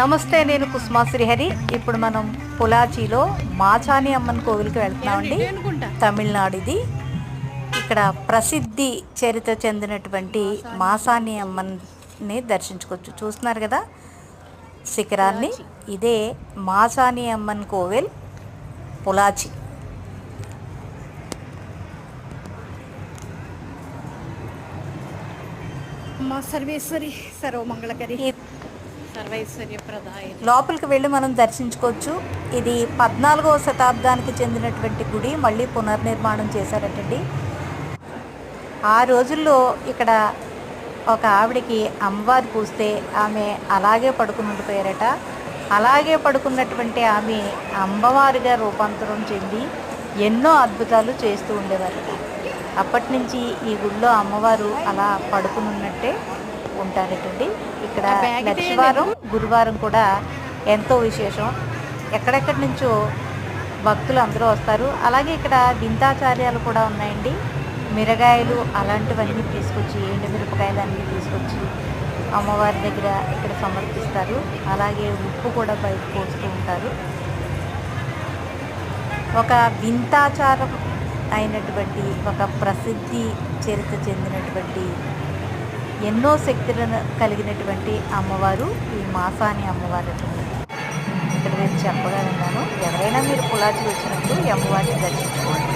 నమస్తే, నేను కుస్మా శ్రీహరి. ఇప్పుడు మనం పొలాచిలో మాచాని అమ్మన్ కోవిల్కి వెళ్తున్నామండి. తమిళనాడు ఇది. ఇక్కడ ప్రసిద్ధి చరిత్ర చెందినటువంటి మాసాని అమ్మన్ని దర్శించుకోవచ్చు. చూస్తున్నారు కదా శిఖరాన్ని. ఇదే మాసాని అమ్మన్ కోవిల్ పొలాచి. సర్వేశ్వరి సర్వమంగళకరి సర్వైశ్వర్యప్రదాయ. లోపలికి వెళ్ళి మనం దర్శించుకోవచ్చు. ఇది 14వ శతాబ్దానికి చెందినటువంటి గుడి. మళ్ళీ పునర్నిర్మాణం చేశారటండి. ఆ రోజుల్లో ఇక్కడ ఒక ఆవిడకి అమ్మవారు పూస్తే ఆమె అలాగే పడుకుని ఉండిపోయారట. అలాగే పడుకున్నటువంటి ఆమె అమ్మవారిగా రూపాంతరం చెంది ఎన్నో అద్భుతాలు చేస్తూ ఉండేవారట. అప్పటి నుంచి ఈ గుడిలో అమ్మవారు అలా పడుకుని ఉన్నట్టే ఉంటారటండి. ఇక్కడ లక్షవారం గురువారం కూడా ఎంతో విశేషం. ఎక్కడెక్కడి నుంచో భక్తులు అందరూ వస్తారు. అలాగే ఇక్కడ వింతాచార్యాలు కూడా ఉన్నాయండి. మిరగాయలు అలాంటివన్నీ తీసుకొచ్చి, ఎండుమిరపకాయలు అన్నీ తీసుకొచ్చి అమ్మవారి దగ్గర ఇక్కడ సమర్పిస్తారు. అలాగే ఉప్పు కూడా బయట పోస్తూ ఉంటారు. ఒక వింతాచారం అయినటువంటి, ఒక ప్రసిద్ధి చరిత్ర చెందినటువంటి, ఎన్నో శక్తులను కలిగినటువంటి అమ్మవారు ఈ మాసాని అమ్మవారు. ఇక్కడ నేను చెప్పగా విన్నాను. ఎవరైనా మీరు పొలాచి వచ్చినప్పుడు ఈ అమ్మవారిని దర్శించుకోండి.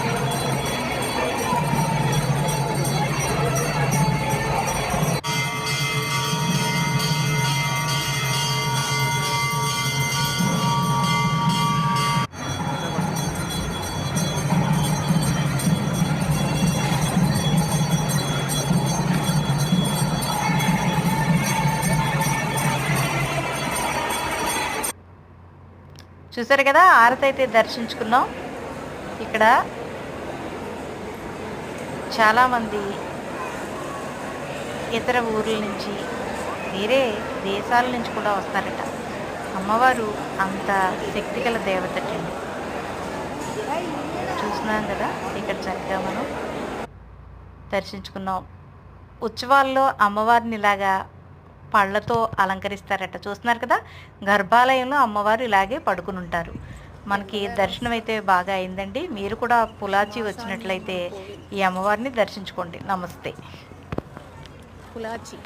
చూసారు కదా, ఆరతి అయితే దర్శించుకున్నాం. ఇక్కడ చాలామంది ఇతర ఊర్ల నుంచి, వేరే దేశాల నుంచి కూడా వస్తారట. అమ్మవారు అంత శక్తిగల దేవతటండి. చూస్తున్నాం కదా, ఇక్కడ చక్కగా మనం దర్శించుకున్నాం. ఉత్సవాల్లో అమ్మవారిని ఇలాగా పళ్ళతో అలంకరిస్తారట. చూస్తున్నారు కదా, గర్భాలయంలో అమ్మవారు ఇలాగే పడుకుని ఉంటారు. మనకి దర్శనం అయితే బాగా అయిందండి. మీరు కూడా పొలాచి వచ్చినట్లయితే ఈ అమ్మవారిని దర్శించుకోండి. నమస్తే. పొలాచి.